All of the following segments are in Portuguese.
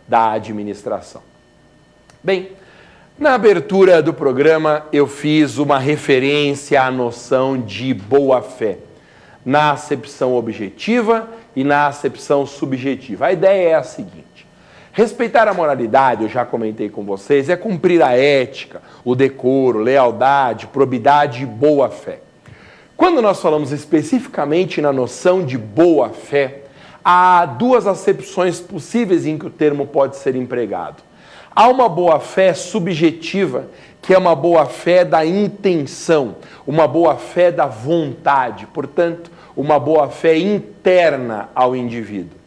da administração. Bem, na abertura do programa eu fiz uma referência à noção de boa-fé, na acepção objetiva e na acepção subjetiva. A ideia é a seguinte: respeitar a moralidade, eu já comentei com vocês, é cumprir a ética, o decoro, lealdade, probidade e boa-fé. Quando nós falamos especificamente na noção de boa-fé, há duas acepções possíveis em que o termo pode ser empregado. Há uma boa-fé subjetiva, que é uma boa-fé da intenção, uma boa-fé da vontade, portanto, uma boa-fé interna ao indivíduo.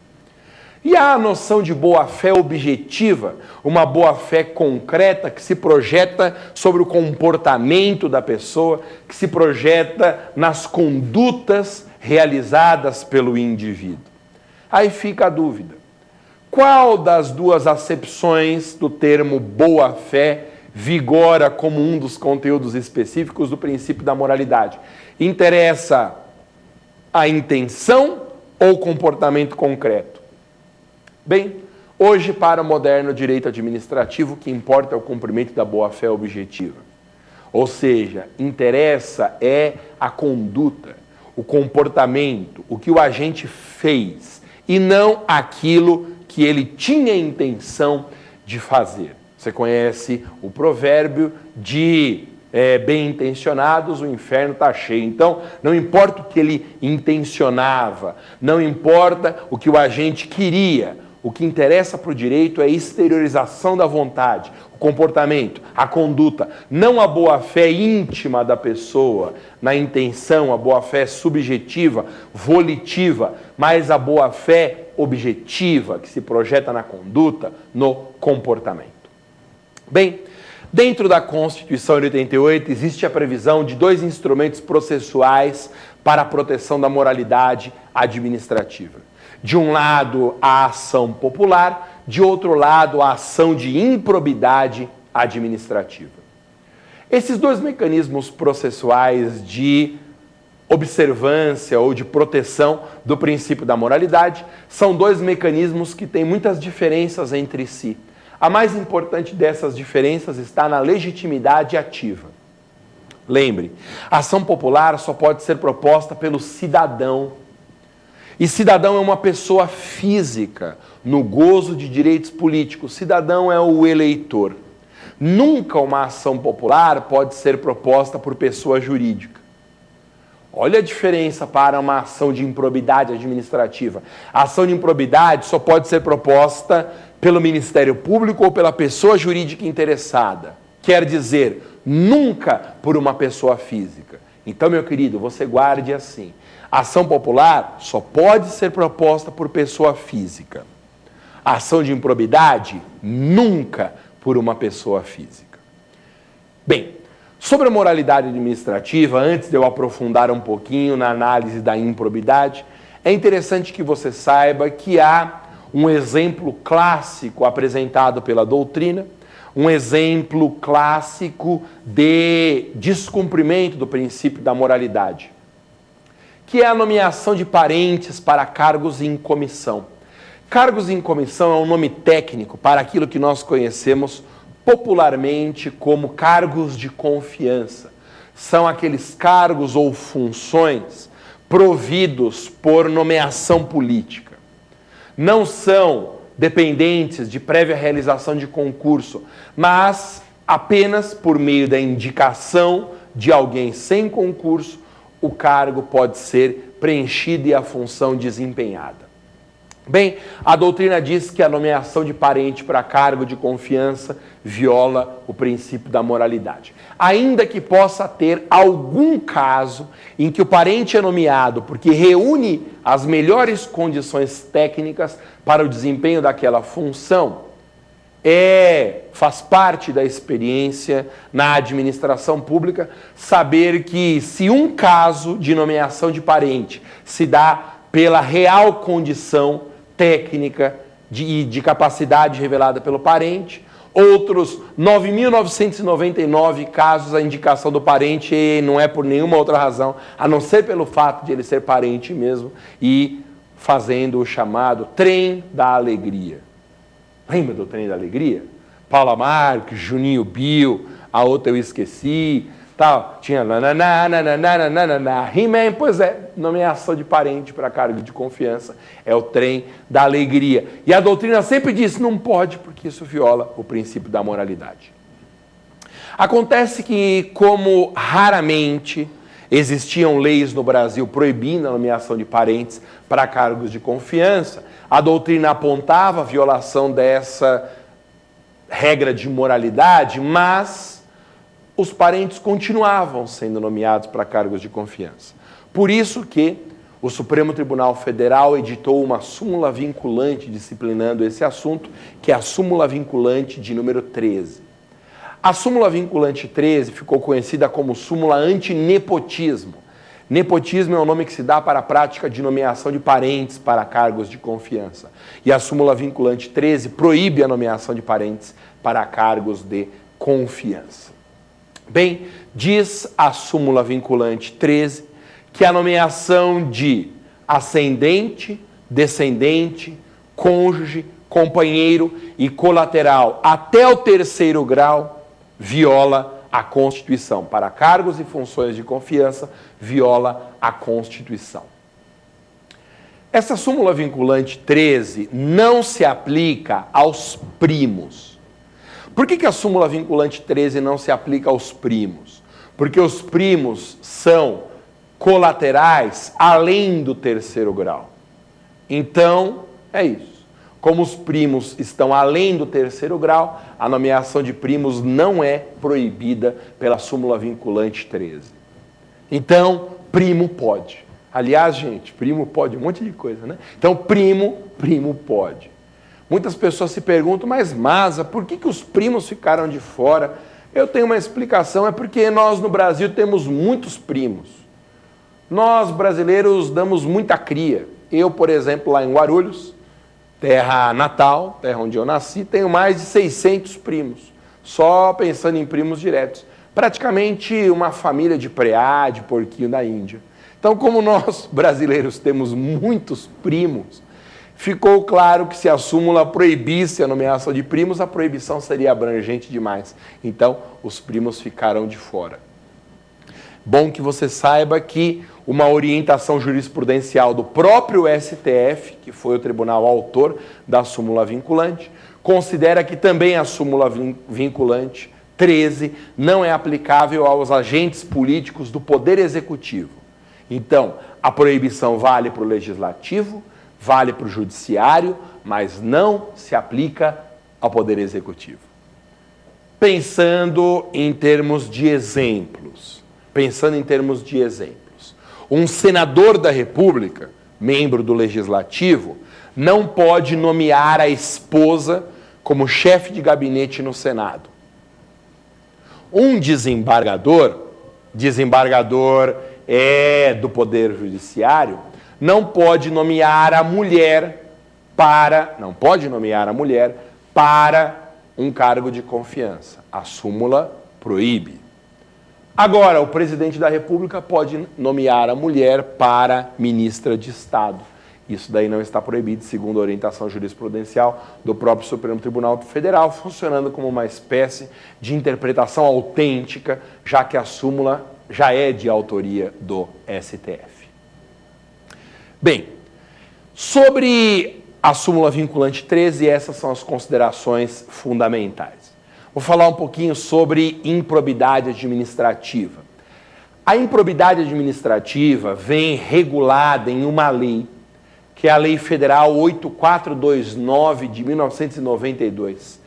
E há a noção de boa-fé objetiva, uma boa-fé concreta que se projeta sobre o comportamento da pessoa, que se projeta nas condutas realizadas pelo indivíduo. Aí fica a dúvida: qual das duas acepções do termo boa-fé vigora como um dos conteúdos específicos do princípio da moralidade? Interessa a intenção ou o comportamento concreto? Bem, hoje para o moderno direito administrativo o que importa é o cumprimento da boa-fé objetiva. Ou seja, interessa é a conduta, o comportamento, o que o agente fez, e não aquilo que ele tinha intenção de fazer. Você conhece o provérbio de bem-intencionados, o inferno está cheio. Então, não importa o que ele intencionava, não importa o que o agente queria, o que interessa para o direito é a exteriorização da vontade, o comportamento, a conduta, não a boa-fé íntima da pessoa, na intenção, a boa-fé subjetiva, volitiva, mas a boa-fé objetiva, que se projeta na conduta, no comportamento. Bem, dentro da Constituição de 88 existe a previsão de dois instrumentos processuais para a proteção da moralidade administrativa. De um lado, a ação popular, de outro lado, a ação de improbidade administrativa. Esses dois mecanismos processuais de observância ou de proteção do princípio da moralidade são dois mecanismos que têm muitas diferenças entre si. A mais importante dessas diferenças está na legitimidade ativa. Lembre, a ação popular só pode ser proposta pelo cidadão. E cidadão é uma pessoa física, no gozo de direitos políticos. Cidadão é o eleitor. Nunca uma ação popular pode ser proposta por pessoa jurídica. Olha a diferença para uma ação de improbidade administrativa. A ação de improbidade só pode ser proposta pelo Ministério Público ou pela pessoa jurídica interessada. Quer dizer, nunca por uma pessoa física. Então, meu querido, você guarde assim: a ação popular só pode ser proposta por pessoa física. A ação de improbidade, nunca por uma pessoa física. Bem, sobre a moralidade administrativa, antes de eu aprofundar um pouquinho na análise da improbidade, é interessante que você saiba que há um exemplo clássico apresentado pela doutrina, um exemplo clássico de descumprimento do princípio da moralidade, que é a nomeação de parentes para cargos em comissão. Cargos em comissão é um nome técnico para aquilo que nós conhecemos popularmente como cargos de confiança. São aqueles cargos ou funções providos por nomeação política. Não são dependentes de prévia realização de concurso, mas apenas por meio da indicação de alguém sem concurso, o cargo pode ser preenchido e a função desempenhada. Bem, a doutrina diz que a nomeação de parente para cargo de confiança viola o princípio da moralidade. Ainda que possa ter algum caso em que o parente é nomeado porque reúne as melhores condições técnicas para o desempenho daquela função, faz parte da experiência na administração pública saber que se um caso de nomeação de parente se dá pela real condição técnica de capacidade revelada pelo parente, outros 9.999 casos a indicação do parente não é por nenhuma outra razão, a não ser pelo fato de ele ser parente mesmo e fazendo o chamado trem da alegria. Lembra do Trem da Alegria? Paula Marques, Juninho Bill, a outra eu esqueci, tal. Tinha He-Man, pois é, nomeação de parente para cargo de confiança, é o Trem da Alegria. E a doutrina sempre disse, não pode, porque isso viola o princípio da moralidade. Acontece que, como raramente existiam leis no Brasil proibindo a nomeação de parentes para cargos de confiança, a doutrina apontava a violação dessa regra de moralidade, mas os parentes continuavam sendo nomeados para cargos de confiança. Por isso que o Supremo Tribunal Federal editou uma súmula vinculante disciplinando esse assunto, que é a súmula vinculante de número 13. A súmula vinculante 13 ficou conhecida como súmula antinepotismo. Nepotismo é o nome que se dá para a prática de nomeação de parentes para cargos de confiança. E a súmula vinculante 13 proíbe a nomeação de parentes para cargos de confiança. Bem, diz a súmula vinculante 13 que a nomeação de ascendente, descendente, cônjuge, companheiro e colateral até o terceiro grau viola a Constituição. Para cargos e funções de confiança, viola a Constituição. Essa súmula vinculante 13 não se aplica aos primos. Por que a súmula vinculante 13 não se aplica aos primos? Porque os primos são colaterais além do terceiro grau. Então, é isso. Como os primos estão além do terceiro grau, a nomeação de primos não é proibida pela súmula vinculante 13. Então, primo pode. Aliás, gente, primo pode um monte de coisa, né? Então, primo pode. Muitas pessoas se perguntam, mas Maza, por que os primos ficaram de fora? Eu tenho uma explicação, é porque nós no Brasil temos muitos primos. Nós, brasileiros, damos muita cria. Eu, por exemplo, lá em Guarulhos, terra natal, terra onde eu nasci, tenho mais de 600 primos, só pensando em primos diretos. Praticamente uma família de preá, de porquinho da Índia. Então, como nós, brasileiros, temos muitos primos, ficou claro que se a súmula proibisse a nomeação de primos, a proibição seria abrangente demais. Então, os primos ficaram de fora. Bom que você saiba que uma orientação jurisprudencial do próprio STF, que foi o tribunal autor da súmula vinculante, considera que também a súmula vinculante 13 não é aplicável aos agentes políticos do Poder Executivo. Então, a proibição vale para o Legislativo, vale para o Judiciário, mas não se aplica ao Poder Executivo. Pensando em termos de exemplos, um senador da República, membro do Legislativo, não pode nomear a esposa como chefe de gabinete no Senado. Um desembargador é do Poder Judiciário, não pode nomear a mulher para um cargo de confiança. A súmula proíbe. Agora, o presidente da República pode nomear a mulher para ministra de Estado. Isso daí não está proibido, segundo a orientação jurisprudencial do próprio Supremo Tribunal Federal, funcionando como uma espécie de interpretação autêntica, já que a súmula já é de autoria do STF. Bem, sobre a súmula vinculante 13, essas são as considerações fundamentais. Vou falar um pouquinho sobre improbidade administrativa. A improbidade administrativa vem regulada em uma lei, que é a Lei Federal 8429 de 1992.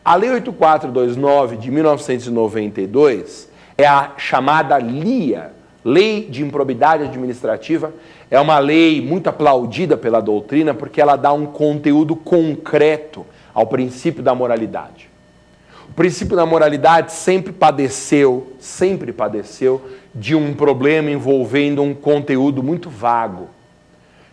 A Lei 8429 de 1992 é a chamada LIA, Lei de Improbidade Administrativa. É uma lei muito aplaudida pela doutrina porque ela dá um conteúdo concreto ao princípio da moralidade. O princípio da moralidade sempre padeceu de um problema envolvendo um conteúdo muito vago.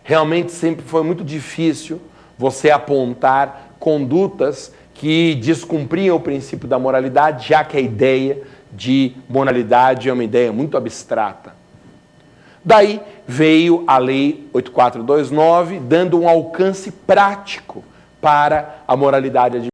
Realmente sempre foi muito difícil você apontar condutas que descumpriam o princípio da moralidade, já que a ideia de moralidade é uma ideia muito abstrata. Daí veio a Lei 8429, dando um alcance prático para a moralidade